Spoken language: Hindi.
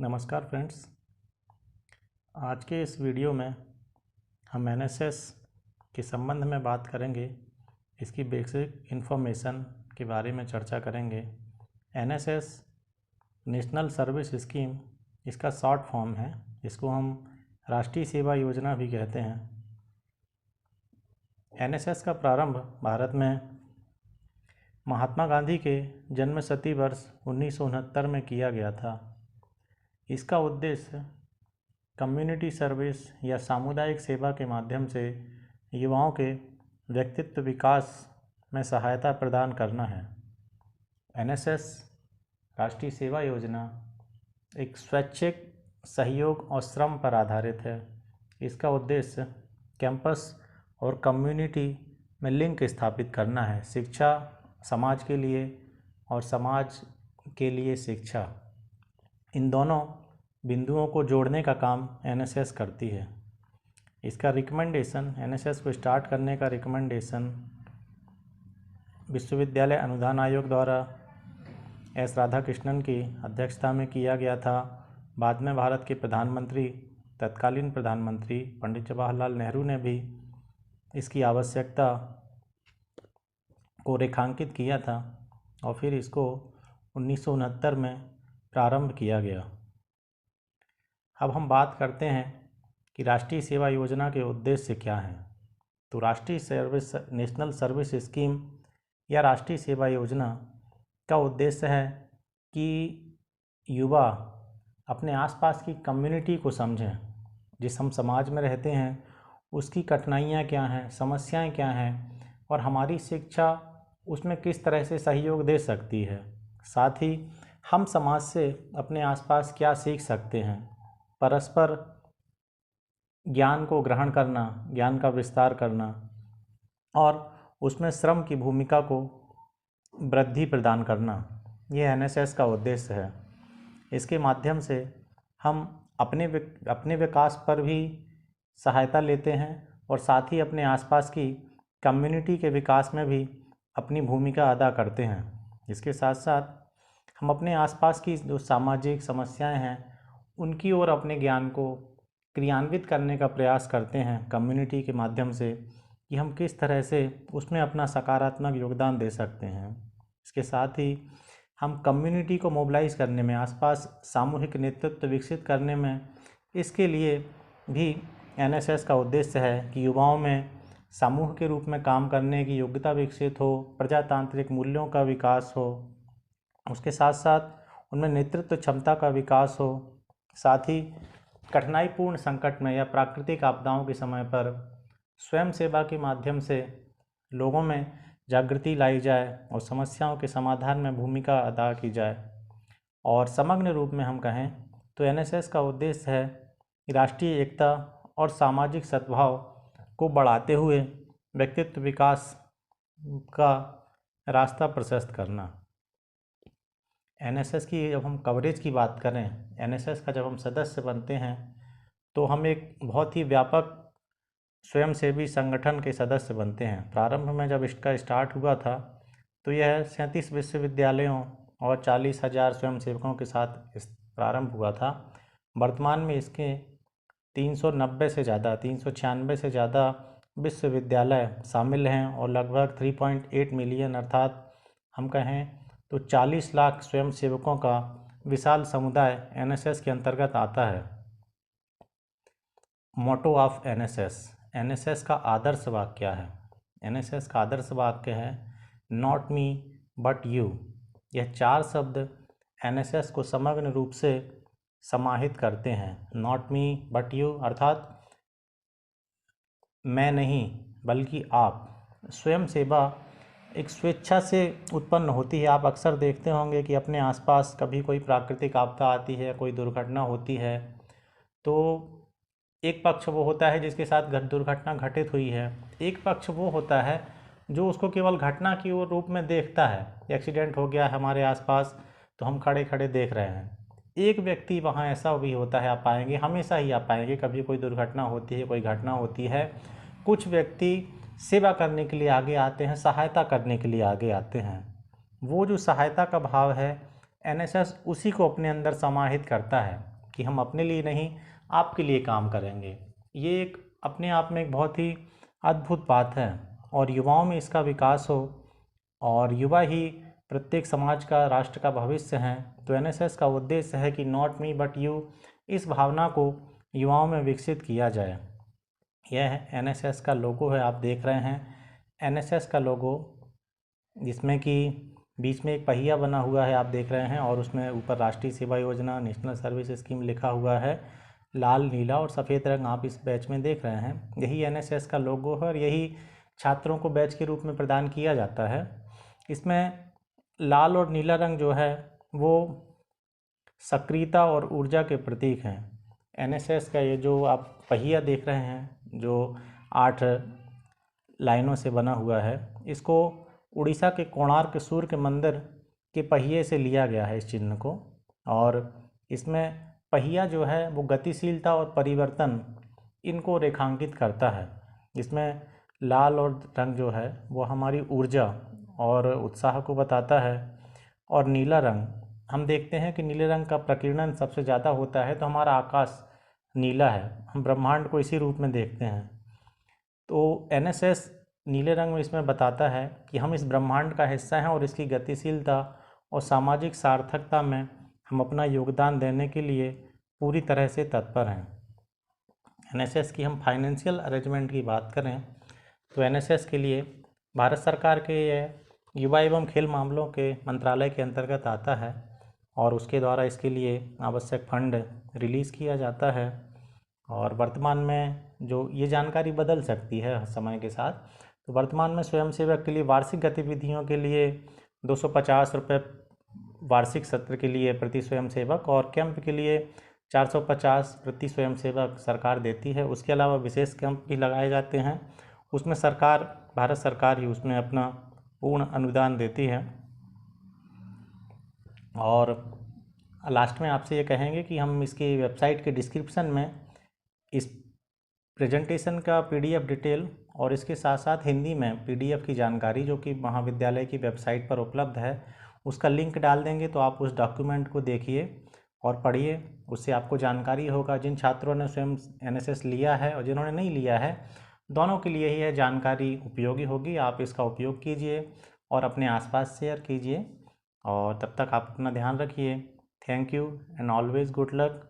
नमस्कार फ्रेंड्स। आज के इस वीडियो में हम एनएसएस के संबंध में बात करेंगे। इसकी बेसिक इन्फॉर्मेशन के बारे में चर्चा करेंगे। एनएसएस नेशनल सर्विस स्कीम इसका शॉर्ट फॉर्म है। इसको हम राष्ट्रीय सेवा योजना भी कहते हैं। एनएसएस का प्रारंभ भारत में महात्मा गांधी के जन्म शती वर्ष 1969 में किया गया था। इसका उद्देश्य कम्युनिटी सर्विस या सामुदायिक सेवा के माध्यम से युवाओं के व्यक्तित्व विकास में सहायता प्रदान करना है। एनएसएस राष्ट्रीय सेवा योजना एक स्वैच्छिक सहयोग और श्रम पर आधारित है। इसका उद्देश्य कैंपस और कम्युनिटी में लिंक स्थापित करना है। शिक्षा समाज के लिए और समाज के लिए शिक्षा, इन दोनों बिंदुओं को जोड़ने का काम एनएसएस करती है। इसका रिकमेंडेशन, एनएसएस को स्टार्ट करने का रिकमेंडेशन विश्वविद्यालय अनुदान आयोग द्वारा एस राधाकृष्णन की अध्यक्षता में किया गया था। बाद में भारत के प्रधानमंत्री, तत्कालीन प्रधानमंत्री पंडित जवाहरलाल नेहरू ने भी इसकी आवश्यकता को रेखांकित किया था और फिर इसको 1969 में प्रारंभ किया गया। अब हम बात करते हैं कि राष्ट्रीय सेवा योजना के उद्देश्य क्या हैं। तो राष्ट्रीय सर्विस नेशनल सर्विस स्कीम या राष्ट्रीय सेवा योजना का उद्देश्य है कि युवा अपने आसपास की कम्युनिटी को समझें। जिस हम समाज में रहते हैं उसकी कठिनाइयाँ क्या हैं, समस्याएं क्या हैं और हमारी शिक्षा उसमें किस तरह से सहयोग दे सकती है। साथ ही हम समाज से अपने आसपास क्या सीख सकते हैं। परस्पर ज्ञान को ग्रहण करना, ज्ञान का विस्तार करना और उसमें श्रम की भूमिका को वृद्धि प्रदान करना, ये एनएसएस का उद्देश्य है। इसके माध्यम से हम अपने विकास पर भी सहायता लेते हैं और साथ ही अपने आसपास की कम्युनिटी के विकास में भी अपनी भूमिका अदा करते हैं। इसके साथ साथ हम अपने आसपास की जो सामाजिक समस्याएं हैं उनकी ओर अपने ज्ञान को क्रियान्वित करने का प्रयास करते हैं कम्युनिटी के माध्यम से, कि हम किस तरह से उसमें अपना सकारात्मक योगदान दे सकते हैं। इसके साथ ही हम कम्युनिटी को मोबिलाइज करने में, आसपास सामूहिक नेतृत्व विकसित करने में, इसके लिए भी एनएसएस का उद्देश्य है कि युवाओं में समूह के रूप में काम करने की योग्यता विकसित हो, प्रजातांत्रिक मूल्यों का विकास हो, उसके साथ साथ उनमें नेतृत्व क्षमता का विकास हो। साथ ही कठिनाईपूर्ण संकट में या प्राकृतिक आपदाओं के समय पर स्वयं सेवा के माध्यम से लोगों में जागृति लाई जाए और समस्याओं के समाधान में भूमिका अदा की जाए। और समग्र रूप में हम कहें तो एनएसएस का उद्देश्य है कि राष्ट्रीय एकता और सामाजिक सद्भाव को बढ़ाते हुए व्यक्तित्व विकास का रास्ता प्रशस्त करना। एनएसएस की जब हम कवरेज की बात करें, एनएसएस का जब हम सदस्य बनते हैं तो हम एक बहुत ही व्यापक स्वयंसेवी संगठन के सदस्य बनते हैं। प्रारंभ में जब इसका स्टार्ट हुआ था तो यह 37 विश्वविद्यालयों और 40,000 स्वयंसेवकों के साथ प्रारंभ हुआ था। वर्तमान में इसके 396 से ज़्यादा विश्वविद्यालय शामिल हैं और लगभग 3.8 मिलियन अर्थात हम कहें तो 40 लाख स्वयंसेवकों का विशाल समुदाय एनएसएस के अंतर्गत आता है। मोटो ऑफ एनएसएस, एनएसएस का आदर्श वाक्य क्या है? एनएसएस का आदर्श वाक्य है नॉट मी बट यू। यह 4 शब्द एनएसएस को समग्र रूप से समाहित करते हैं। नॉट मी बट यू अर्थात मैं नहीं बल्कि आप। स्वयं सेवा एक स्वेच्छा से उत्पन्न होती है। आप अक्सर देखते होंगे कि अपने आसपास कभी कोई प्राकृतिक आपदा आती है, कोई दुर्घटना होती है, तो एक पक्ष वो होता है जिसके साथ दुर्घटना घटित हुई है, एक पक्ष वो होता है जो उसको केवल घटना की ओर रूप में देखता है। एक्सीडेंट हो गया हमारे आसपास तो हम खड़े खड़े देख रहे हैं। एक व्यक्ति वहाँ ऐसा भी होता है, आप पाएंगे, हमेशा ही आप पाएंगे, कभी कोई दुर्घटना होती है, कोई घटना होती है, कुछ व्यक्ति सेवा करने के लिए आगे आते हैं, सहायता करने के लिए आगे आते हैं। वो जो सहायता का भाव है एनएसएस उसी को अपने अंदर समाहित करता है कि हम अपने लिए नहीं, आपके लिए काम करेंगे। ये एक अपने आप में एक बहुत ही अद्भुत बात है और युवाओं में इसका विकास हो, और युवा ही प्रत्येक समाज का, राष्ट्र का भविष्य हैं। तो एनएसएस का उद्देश्य है कि नॉट मी बट यू, इस भावना को युवाओं में विकसित किया जाए। यह एनएसएस का लोगो है, आप देख रहे हैं एनएसएस का लोगो, जिसमें कि बीच में एक पहिया बना हुआ है, आप देख रहे हैं, और उसमें ऊपर राष्ट्रीय सेवा योजना, नेशनल सर्विस स्कीम लिखा हुआ है। लाल, नीला और सफ़ेद रंग आप इस बैच में देख रहे हैं। यही एनएसएस का लोगो है और यही छात्रों को बैच के रूप में प्रदान किया जाता है। इसमें लाल और नीला रंग जो है वो सक्रियता और ऊर्जा के प्रतीक हैं। एनएसएस का ये जो आप पहिया देख रहे हैं, जो 8 लाइनों से बना हुआ है, इसको उड़ीसा के कोणार्क सूर्य के मंदिर के पहिए से लिया गया है इस चिन्ह को। और इसमें पहिया जो है वो गतिशीलता और परिवर्तन, इनको रेखांकित करता है। इसमें लाल और रंग जो है वो हमारी ऊर्जा और उत्साह को बताता है, और नीला रंग, हम देखते हैं कि नीले रंग का प्रकीर्णन सबसे ज़्यादा होता है, तो हमारा आकाश नीला है, हम ब्रह्मांड को इसी रूप में देखते हैं। तो एनएसएस नीले रंग में इसमें बताता है कि हम इस ब्रह्मांड का हिस्सा हैं और इसकी गतिशीलता और सामाजिक सार्थकता में हम अपना योगदान देने के लिए पूरी तरह से तत्पर हैं। एनएसएस की हम फाइनेंशियल अरेंजमेंट की बात करें तो एनएसएस के लिए भारत सरकार के युवा एवं खेल मामलों के मंत्रालय के अंतर्गत आता है, और उसके द्वारा इसके लिए आवश्यक फंड रिलीज़ किया जाता है। और वर्तमान में जो ये जानकारी बदल सकती है समय के साथ, तो वर्तमान में स्वयंसेवक के लिए वार्षिक गतिविधियों के लिए 250 रुपये वार्षिक सत्र के लिए प्रति स्वयंसेवक, और कैंप के लिए 450 प्रति स्वयंसेवक सरकार देती है। उसके अलावा विशेष कैंप भी लगाए जाते हैं, उसमें सरकार, भारत सरकार ही उसमें अपना पूर्ण अनुदान देती है। और लास्ट में आपसे ये कहेंगे कि हम इसकी वेबसाइट के डिस्क्रिप्शन में इस प्रेजेंटेशन का पीडीएफ डिटेल और इसके साथ साथ हिंदी में पीडीएफ की जानकारी जो कि महाविद्यालय की वेबसाइट पर उपलब्ध है, उसका लिंक डाल देंगे। तो आप उस डॉक्यूमेंट को देखिए और पढ़िए, उससे आपको जानकारी होगा। जिन छात्रों ने स्वयं एनएसएस लिया है और जिन्होंने नहीं लिया है, दोनों के लिए ही यह जानकारी उपयोगी होगी। आप इसका उपयोग कीजिए और अपने आसपास शेयर कीजिए, और तब तक आप अपना ध्यान रखिए। Thank you and always good luck.